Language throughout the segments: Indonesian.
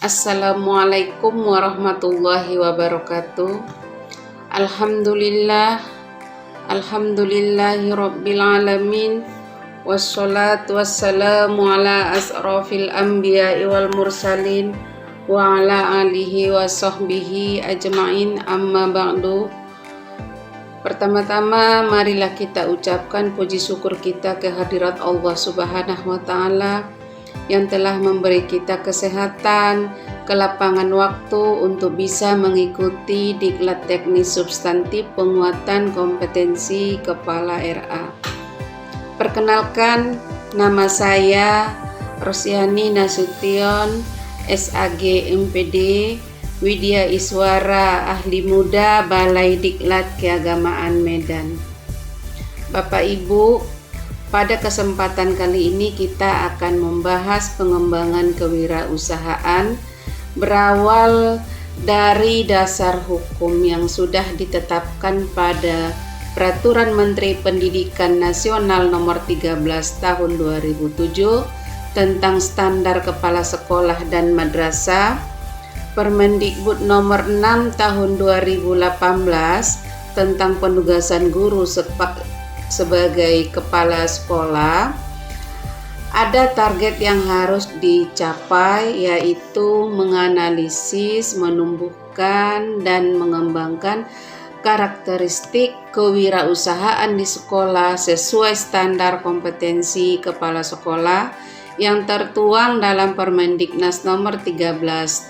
Assalamualaikum warahmatullahi wabarakatuh. Alhamdulillahi rabbil alamin. Wassalatu wassalamu ala asrafil anbiya'i wal mursalin wa ala alihi wa sahbihi ajma'in, amma ba'du. Pertama-tama marilah kita ucapkan puji syukur kita kehadirat Allah Subhanahu wa Ta'ala yang telah memberi kita kesehatan, kelapangan waktu untuk bisa mengikuti diklat teknis substantif penguatan kompetensi kepala RA. Perkenalkan, nama saya Rosyani Nasution, SAG MPD, Widya Iswara, Ahli Muda Balai Diklat Keagamaan Medan. Bapak Ibu, pada kesempatan kali ini kita akan membahas pengembangan kewirausahaan berawal dari dasar hukum yang sudah ditetapkan pada Peraturan Menteri Pendidikan Nasional Nomor 13 Tahun 2007 tentang Standar Kepala Sekolah dan Madrasah, Permendikbud Nomor 6 Tahun 2018 tentang penugasan guru sebagai kepala sekolah. Ada target yang harus dicapai, yaitu menganalisis, menumbuhkan, dan mengembangkan karakteristik kewirausahaan di sekolah sesuai standar kompetensi kepala sekolah yang tertuang dalam Permendiknas Nomor 13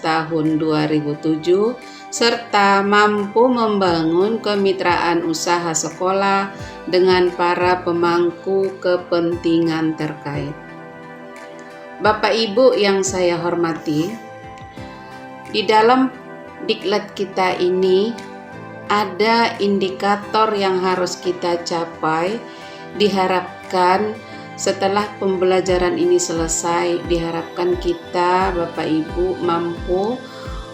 Tahun 2007 serta mampu membangun kemitraan usaha sekolah dengan para pemangku kepentingan terkait. Bapak Ibu yang saya hormati, di dalam diklat kita ini ada indikator yang harus kita capai. Diharapkan setelah pembelajaran ini selesai, diharapkan kita Bapak Ibu mampu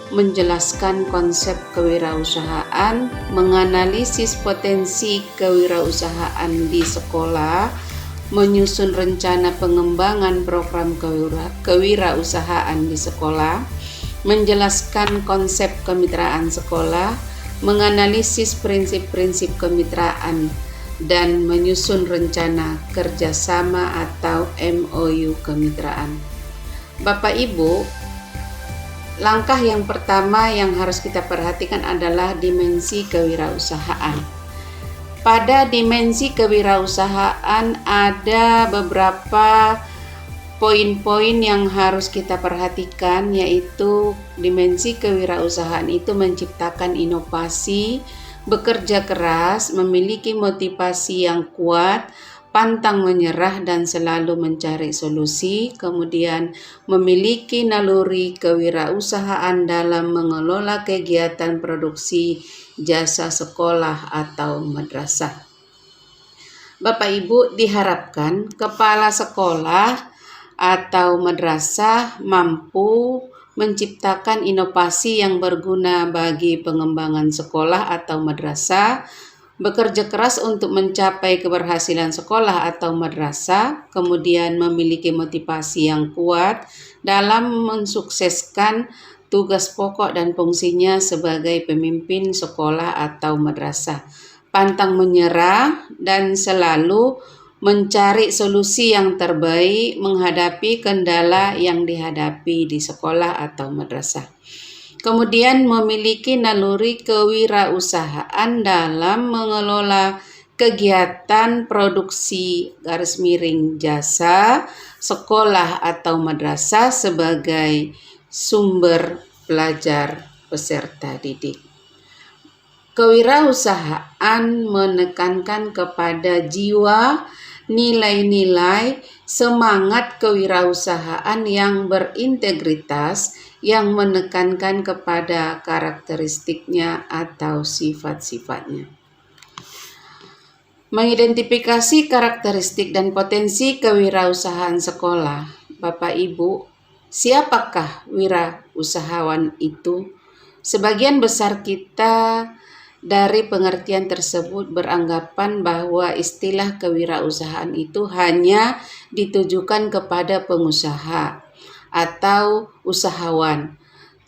menjelaskan konsep kewirausahaan, menganalisis potensi kewirausahaan di sekolah, menyusun rencana pengembangan program kewirausahaan di sekolah, menjelaskan konsep kemitraan sekolah, menganalisis prinsip-prinsip kemitraan, dan menyusun rencana kerjasama atau MOU kemitraan. Bapak Ibu, langkah yang pertama yang harus kita perhatikan adalah dimensi kewirausahaan. Pada dimensi kewirausahaan ada beberapa poin-poin yang harus kita perhatikan, yaitu dimensi kewirausahaan itu menciptakan inovasi, bekerja keras, memiliki motivasi yang kuat, pantang menyerah dan selalu mencari solusi, kemudian memiliki naluri kewirausahaan dalam mengelola kegiatan produksi jasa sekolah atau madrasah. Bapak Ibu, diharapkan kepala sekolah atau madrasah mampu menciptakan inovasi yang berguna bagi pengembangan sekolah atau madrasah, bekerja keras untuk mencapai keberhasilan sekolah atau madrasah, kemudian memiliki motivasi yang kuat dalam mensukseskan tugas pokok dan fungsinya sebagai pemimpin sekolah atau madrasah, pantang menyerah dan selalu mencari solusi yang terbaik menghadapi kendala yang dihadapi di sekolah atau madrasah. Kemudian memiliki naluri kewirausahaan dalam mengelola kegiatan produksi jasa sekolah atau madrasah sebagai sumber pelajar peserta didik. Kewirausahaan menekankan kepada jiwa, nilai-nilai, semangat kewirausahaan yang berintegritas, yang menekankan kepada karakteristiknya atau sifat-sifatnya. Mengidentifikasi karakteristik dan potensi kewirausahaan sekolah. Bapak Ibu, siapakah wirausahawan itu? Sebagian besar kita dari pengertian tersebut beranggapan bahwa istilah kewirausahaan itu hanya ditujukan kepada pengusaha atau usahawan.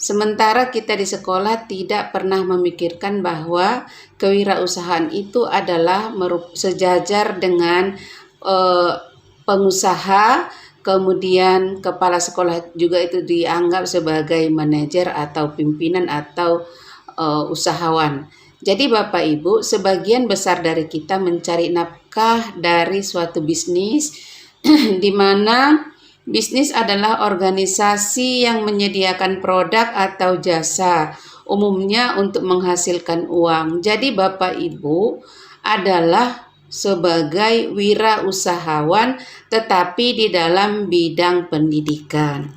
Sementara kita di sekolah tidak pernah memikirkan bahwa kewirausahaan itu adalah sejajar dengan pengusaha, kemudian kepala sekolah juga itu dianggap sebagai manajer atau pimpinan atau usahawan. Jadi Bapak Ibu, sebagian besar dari kita mencari nafkah dari suatu bisnis di mana bisnis adalah organisasi yang menyediakan produk atau jasa, umumnya untuk menghasilkan uang. Jadi Bapak Ibu adalah sebagai wirausahawan tetapi di dalam bidang pendidikan.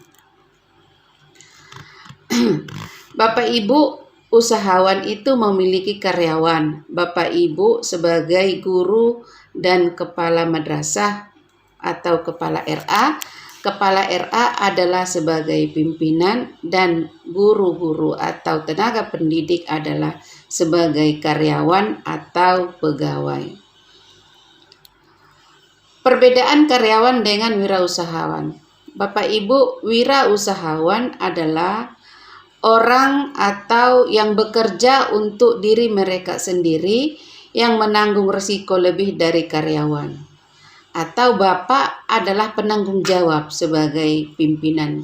Bapak Ibu usahawan itu memiliki karyawan. Bapak Ibu sebagai guru dan kepala madrasah atau kepala RA. Kepala RA adalah sebagai pimpinan dan guru-guru atau tenaga pendidik adalah sebagai karyawan atau pegawai. Perbedaan karyawan dengan wirausahawan. Bapak Ibu, wirausahawan adalah orang atau yang bekerja untuk diri mereka sendiri yang menanggung risiko lebih dari karyawan. Atau Bapak adalah penanggung jawab sebagai pimpinan.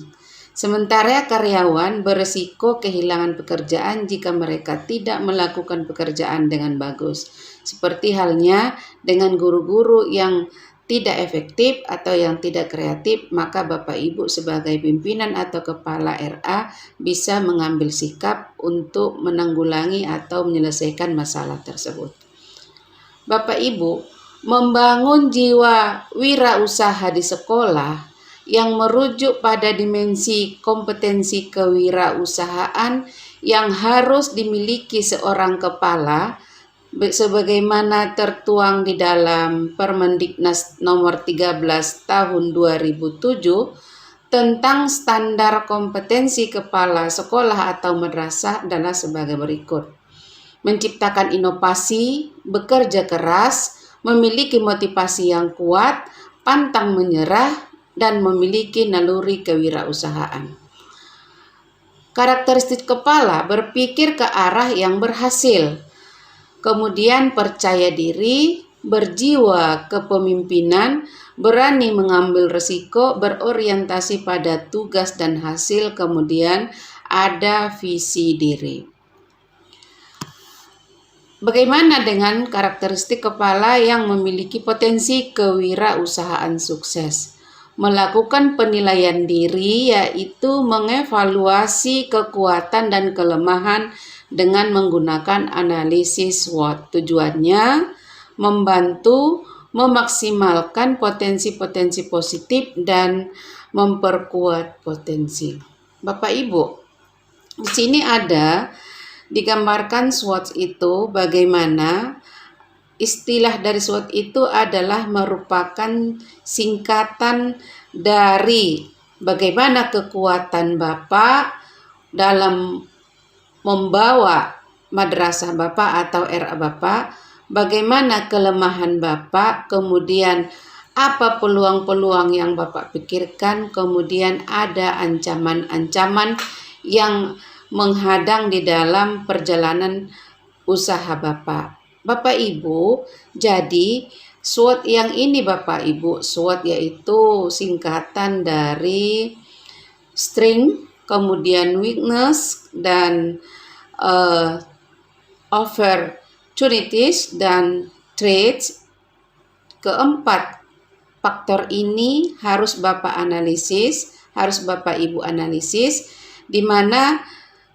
Sementara karyawan beresiko kehilangan pekerjaan jika mereka tidak melakukan pekerjaan dengan bagus. Seperti halnya dengan guru-guru yang tidak efektif atau yang tidak kreatif, maka Bapak Ibu sebagai pimpinan atau kepala RA bisa mengambil sikap untuk menanggulangi atau menyelesaikan masalah tersebut. Bapak Ibu, membangun jiwa wirausaha di sekolah yang merujuk pada dimensi kompetensi kewirausahaan yang harus dimiliki seorang kepala sebagaimana tertuang di dalam Permendiknas nomor 13 tahun 2007 tentang standar kompetensi kepala sekolah atau madrasah adalah sebagai berikut. Menciptakan inovasi, bekerja keras, memiliki motivasi yang kuat, pantang menyerah, dan memiliki naluri kewirausahaan. Karakteristik kepala berpikir ke arah yang berhasil, kemudian percaya diri, berjiwa kepemimpinan, berani mengambil risiko, berorientasi pada tugas dan hasil, kemudian ada visi diri. Bagaimana dengan karakteristik kepala yang memiliki potensi kewirausahaan sukses? Melakukan penilaian diri, yaitu mengevaluasi kekuatan dan kelemahan dengan menggunakan analisis SWOT. Tujuannya membantu memaksimalkan potensi-potensi positif dan memperkuat potensi. Bapak Ibu, di sini ada digambarkan SWOT itu bagaimana istilah dari SWOT itu adalah merupakan singkatan dari bagaimana kekuatan Bapak dalam membawa madrasah Bapak atau RA Bapak, bagaimana kelemahan Bapak, kemudian apa peluang-peluang yang Bapak pikirkan, kemudian ada ancaman-ancaman yang menghadang di dalam perjalanan usaha Bapak. Bapak Ibu, jadi SWOT yang ini Bapak Ibu, SWOT yaitu singkatan dari strength, kemudian weakness, dan opportunities dan threats. Keempat faktor ini harus Bapak analisis, harus Bapak Ibu analisis, di mana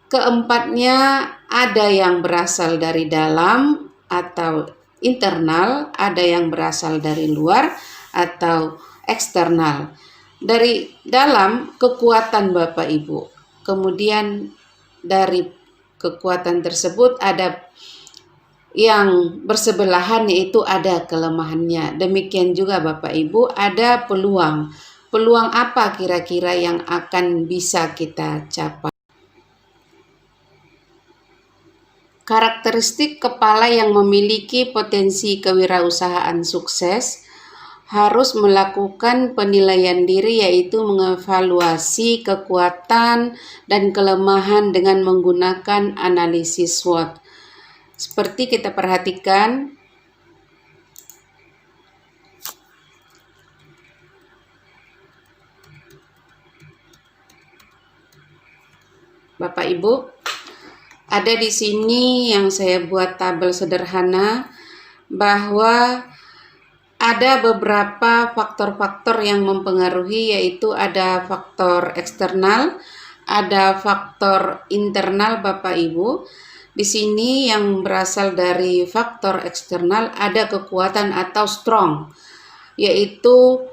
keempatnya ada yang berasal dari dalam atau internal, ada yang berasal dari luar atau eksternal. Dari dalam kekuatan Bapak Ibu, kemudian dari kekuatan tersebut ada yang bersebelahan yaitu ada kelemahannya. Demikian juga Bapak Ibu ada peluang. Peluang apa kira-kira yang akan bisa kita capai? Karakteristik kepala yang memiliki potensi kewirausahaan sukses harus melakukan penilaian diri, yaitu mengevaluasi kekuatan dan kelemahan dengan menggunakan analisis SWOT. Seperti kita perhatikan, Bapak Ibu, ada di sini yang saya buat tabel sederhana bahwa ada beberapa faktor-faktor yang mempengaruhi, yaitu ada faktor eksternal, ada faktor internal Bapak Ibu. Di sini yang berasal dari faktor eksternal ada kekuatan atau strong, yaitu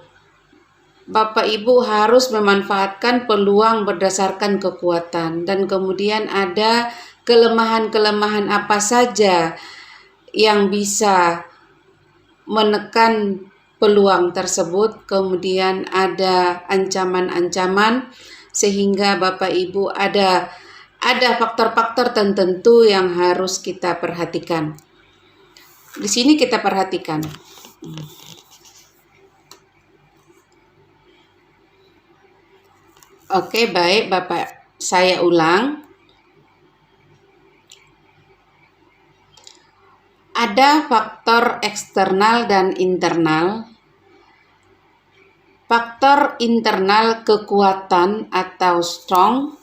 Bapak Ibu harus memanfaatkan peluang berdasarkan kekuatan, dan kemudian ada kelemahan-kelemahan apa saja yang bisa menekan peluang tersebut, kemudian ada ancaman-ancaman, sehingga Bapak Ibu ada faktor-faktor tertentu yang harus kita perhatikan. Di sini kita perhatikan. Oke, baik Bapak, saya ulang. Ada faktor eksternal dan internal. Faktor internal kekuatan atau strong,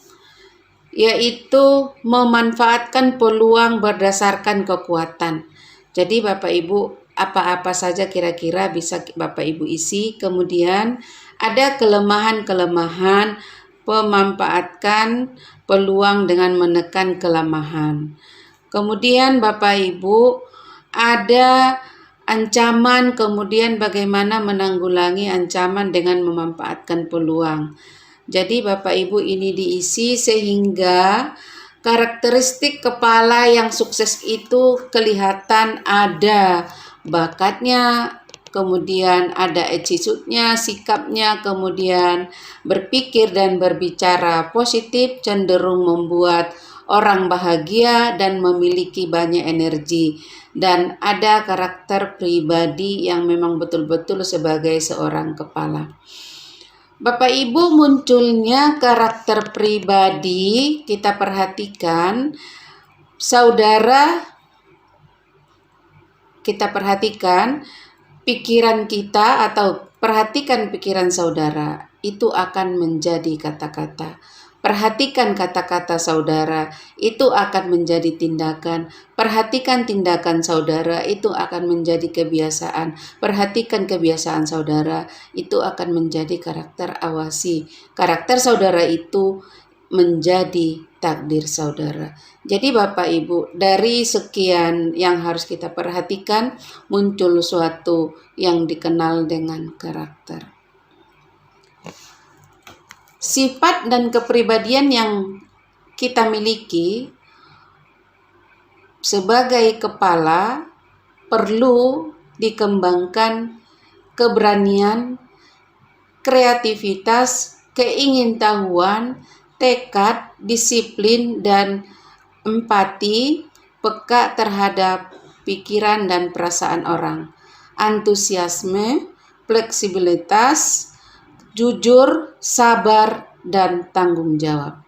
yaitu memanfaatkan peluang berdasarkan kekuatan. Jadi Bapak Ibu, apa-apa saja kira-kira bisa Bapak Ibu isi. Kemudian ada kelemahan-kelemahan, memanfaatkan peluang dengan menekan kelemahan. Kemudian Bapak Ibu, ada ancaman, kemudian bagaimana menanggulangi ancaman dengan memanfaatkan peluang. Jadi Bapak Ibu ini diisi sehingga karakteristik kepala yang sukses itu kelihatan ada bakatnya, kemudian ada attitude-nya, sikapnya, kemudian berpikir dan berbicara positif, cenderung membuat orang bahagia dan memiliki banyak energi, dan ada karakter pribadi yang memang betul-betul sebagai seorang kepala. Bapak Ibu, munculnya karakter pribadi, kita perhatikan saudara, kita perhatikan pikiran kita, atau perhatikan pikiran saudara, itu akan menjadi kata-kata. Perhatikan kata-kata saudara, itu akan menjadi tindakan. Perhatikan tindakan saudara, itu akan menjadi kebiasaan. Perhatikan kebiasaan saudara, itu akan menjadi karakter. Awasi karakter saudara itu menjadi takdir saudara. Jadi Bapak Ibu, dari sekian yang harus kita perhatikan, muncul suatu yang dikenal dengan karakter. Sifat dan kepribadian yang kita miliki sebagai kepala perlu dikembangkan keberanian, kreativitas, keingintahuan, tekad, disiplin, dan empati, peka terhadap pikiran dan perasaan orang, antusiasme, fleksibilitas, jujur, sabar, dan tanggung jawab.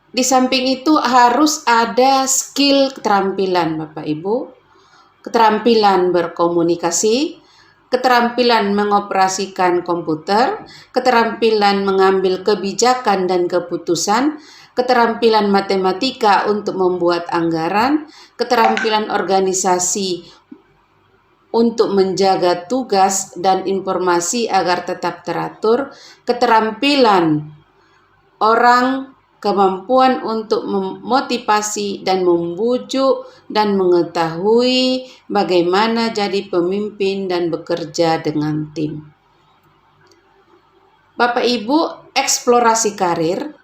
Di samping itu harus ada skill, keterampilan Bapak Ibu, keterampilan berkomunikasi, keterampilan mengoperasikan komputer, keterampilan mengambil kebijakan dan keputusan, keterampilan matematika untuk membuat anggaran, keterampilan organisasi untuk menjaga tugas dan informasi agar tetap teratur, keterampilan orang, kemampuan untuk memotivasi dan membujuk, dan mengetahui bagaimana jadi pemimpin dan bekerja dengan tim. Bapak Ibu, eksplorasi karir,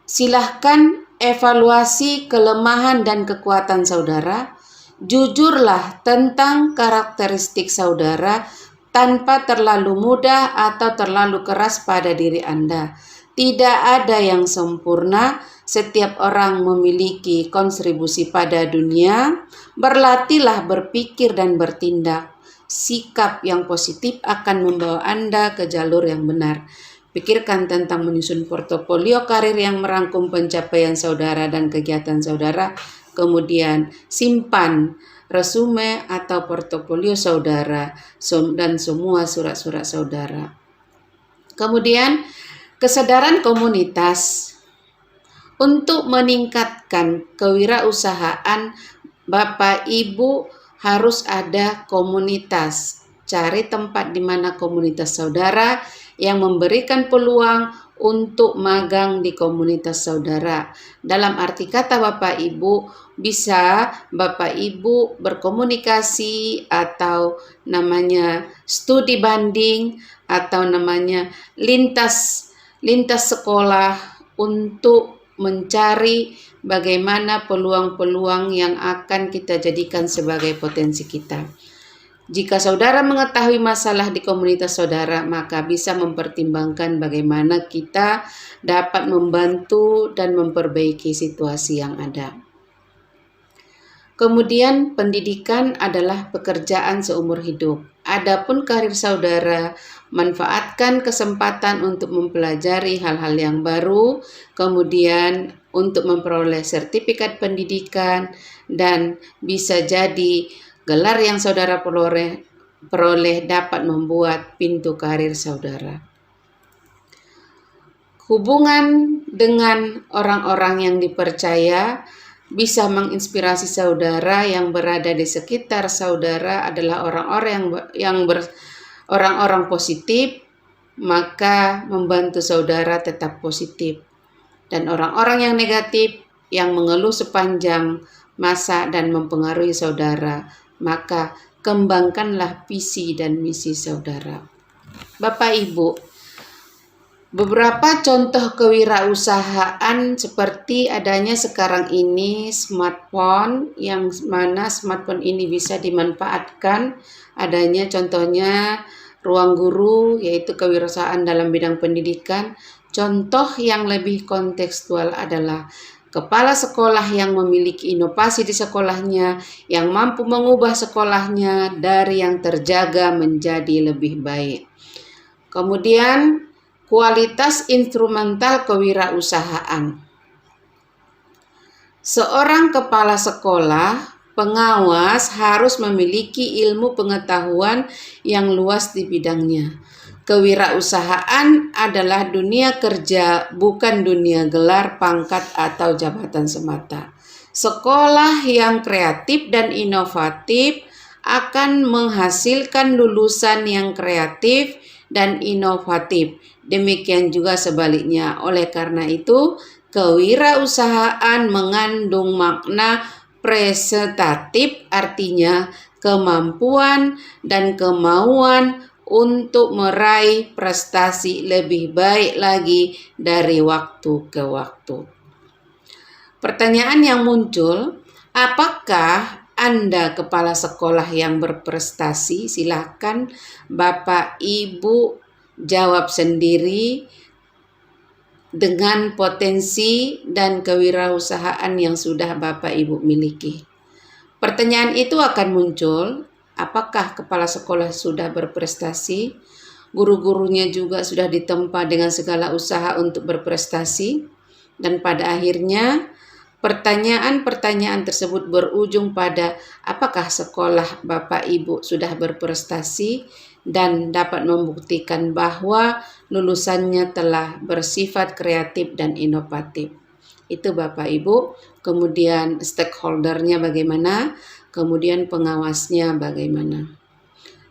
silahkan evaluasi kelemahan dan kekuatan saudara. Jujurlah tentang karakteristik saudara tanpa terlalu mudah atau terlalu keras pada diri Anda. Tidak ada yang sempurna, setiap orang memiliki kontribusi pada dunia. Berlatihlah berpikir dan bertindak. Sikap yang positif akan membawa Anda ke jalur yang benar. Pikirkan tentang menyusun portofolio karir yang merangkum pencapaian saudara dan kegiatan saudara. Kemudian simpan resume atau portofolio saudara dan semua surat-surat saudara. Kemudian kesadaran komunitas. Untuk meningkatkan kewirausahaan, Bapak Ibu harus ada komunitas. Cari tempat di mana komunitas saudara yang memberikan peluang untuk magang di komunitas saudara. Dalam arti kata Bapak Ibu, bisa Bapak Ibu berkomunikasi atau namanya studi banding atau namanya lintas sekolah untuk mencari bagaimana peluang-peluang yang akan kita jadikan sebagai potensi kita. Jika saudara mengetahui masalah di komunitas saudara, maka bisa mempertimbangkan bagaimana kita dapat membantu dan memperbaiki situasi yang ada. Kemudian pendidikan adalah pekerjaan seumur hidup. Adapun karir saudara, manfaatkan kesempatan untuk mempelajari hal-hal yang baru, kemudian untuk memperoleh sertifikat pendidikan, dan bisa jadi gelar yang saudara peroleh dapat membuat pintu karir saudara. Hubungan dengan orang-orang yang dipercaya bisa menginspirasi saudara. Yang berada di sekitar saudara adalah orang-orang positif, maka membantu saudara tetap positif. Dan orang-orang yang negatif yang mengeluh sepanjang masa dan mempengaruhi saudara, maka kembangkanlah visi dan misi saudara. Bapak Ibu, beberapa contoh kewirausahaan seperti adanya sekarang ini smartphone, yang mana smartphone ini bisa dimanfaatkan. Adanya contohnya Ruang Guru, yaitu kewirausahaan dalam bidang pendidikan. Contoh yang lebih kontekstual adalah kepala sekolah yang memiliki inovasi di sekolahnya, yang mampu mengubah sekolahnya dari yang terjaga menjadi lebih baik. Kemudian kualitas instrumental kewirausahaan. Seorang kepala sekolah, pengawas harus memiliki ilmu pengetahuan yang luas di bidangnya. Kewirausahaan adalah dunia kerja, bukan dunia gelar, pangkat, atau jabatan semata. Sekolah yang kreatif dan inovatif akan menghasilkan lulusan yang kreatif dan inovatif. Demikian juga sebaliknya. Oleh karena itu, kewirausahaan mengandung makna prestatif, artinya kemampuan dan kemauan untuk meraih prestasi lebih baik lagi dari waktu ke waktu. Pertanyaan yang muncul, apakah Anda kepala sekolah yang berprestasi? Silakan Bapak Ibu jawab sendiri dengan potensi dan kewirausahaan yang sudah Bapak Ibu miliki. Pertanyaan itu akan muncul, apakah kepala sekolah sudah berprestasi? Guru-gurunya juga sudah ditempa dengan segala usaha untuk berprestasi? Dan pada akhirnya, pertanyaan-pertanyaan tersebut berujung pada apakah sekolah Bapak Ibu sudah berprestasi dan dapat membuktikan bahwa lulusannya telah bersifat kreatif dan inovatif. Itu Bapak Ibu. Kemudian stakeholdernya bagaimana? Kemudian pengawasnya bagaimana?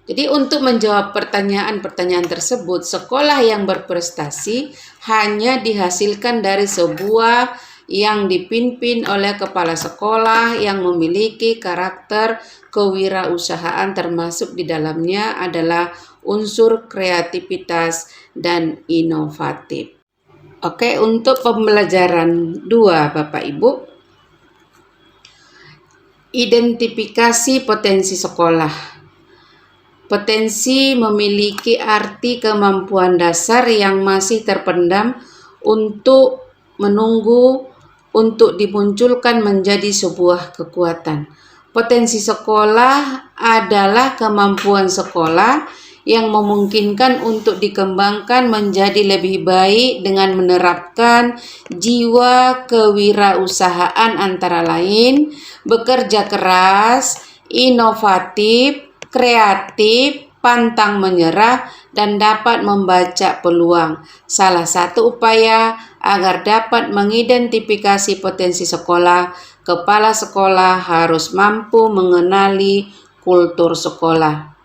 Jadi untuk menjawab pertanyaan-pertanyaan tersebut, sekolah yang berprestasi hanya dihasilkan dari sebuah yang dipimpin oleh kepala sekolah yang memiliki karakter kewirausahaan, termasuk di dalamnya adalah unsur kreativitas dan inovatif. Oke, untuk pembelajaran 2 Bapak Ibu, identifikasi potensi sekolah. Potensi memiliki arti kemampuan dasar yang masih terpendam untuk menunggu untuk dimunculkan menjadi sebuah kekuatan. Potensi sekolah adalah kemampuan sekolah yang memungkinkan untuk dikembangkan menjadi lebih baik dengan menerapkan jiwa kewirausahaan, antara lain bekerja keras, inovatif, kreatif, pantang menyerah, dan dapat membaca peluang. Salah satu upaya agar dapat mengidentifikasi potensi sekolah, kepala sekolah harus mampu mengenali kultur sekolah.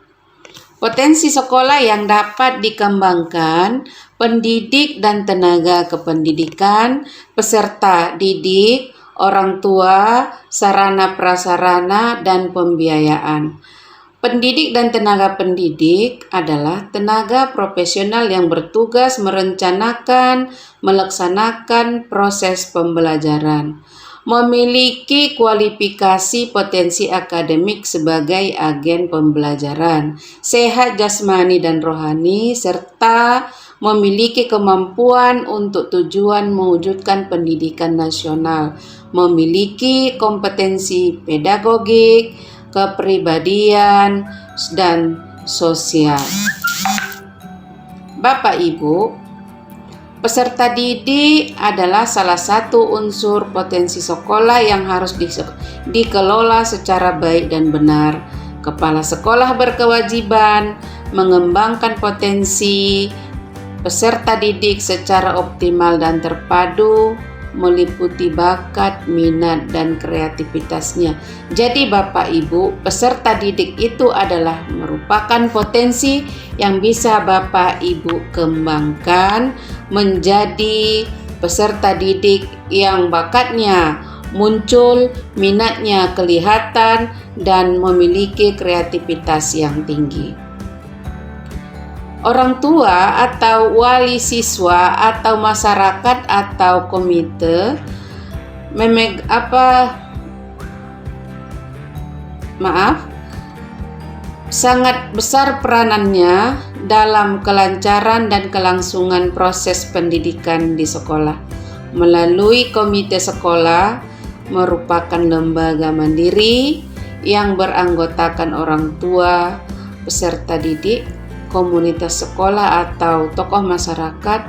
Potensi sekolah yang dapat dikembangkan: pendidik dan tenaga kependidikan, peserta didik, orang tua, sarana prasarana, dan pembiayaan. Pendidik dan tenaga pendidik adalah tenaga profesional yang bertugas merencanakan, melaksanakan proses pembelajaran, memiliki kualifikasi potensi akademik sebagai agen pembelajaran, sehat jasmani dan rohani, serta memiliki kemampuan untuk tujuan mewujudkan pendidikan nasional, memiliki kompetensi pedagogik, kepribadian, dan sosial. Bapak Ibu, peserta didik adalah salah satu unsur potensi sekolah yang harus dikelola secara baik dan benar. Kepala sekolah berkewajiban mengembangkan potensi peserta didik secara optimal dan terpadu, meliputi bakat, minat, dan kreativitasnya. Jadi Bapak Ibu, peserta didik itu adalah merupakan potensi yang bisa Bapak Ibu kembangkan menjadi peserta didik yang bakatnya muncul, minatnya kelihatan, dan memiliki kreativitas yang tinggi. Orang tua atau wali siswa atau masyarakat atau komite sangat besar peranannya dalam kelancaran dan kelangsungan proses pendidikan di sekolah. Melalui komite sekolah merupakan lembaga mandiri yang beranggotakan orang tua, peserta didik, komunitas sekolah atau tokoh masyarakat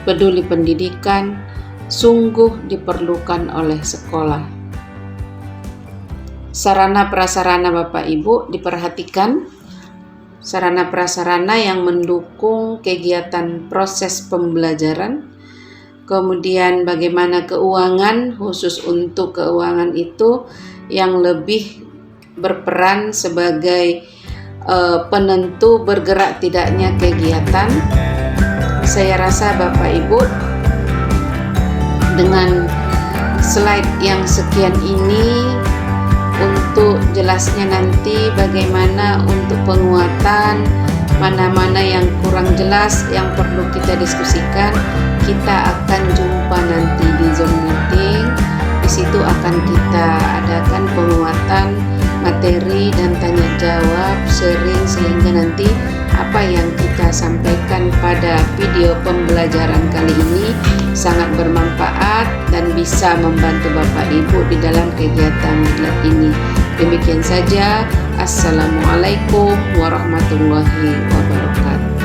peduli pendidikan, sungguh diperlukan oleh sekolah. Sarana prasarana Bapak Ibu diperhatikan, sarana prasarana yang mendukung kegiatan proses pembelajaran, kemudian bagaimana keuangan, khusus untuk keuangan itu yang lebih berperan sebagai penentu bergerak tidaknya kegiatan. Saya rasa Bapak Ibu dengan slide yang sekian ini untuk jelasnya nanti bagaimana untuk penguatan, mana-mana yang kurang jelas yang perlu kita diskusikan, kita akan jumpa nanti di Zoom meeting. Di situ akan kita adakan penguatan materi dan tanya jawab, sharing, sehingga nanti apa yang kita sampaikan pada video pembelajaran kali ini sangat bermanfaat dan bisa membantu Bapak Ibu di dalam kegiatan Miklat ini. Demikian saja. Assalamualaikum warahmatullahi wabarakatuh.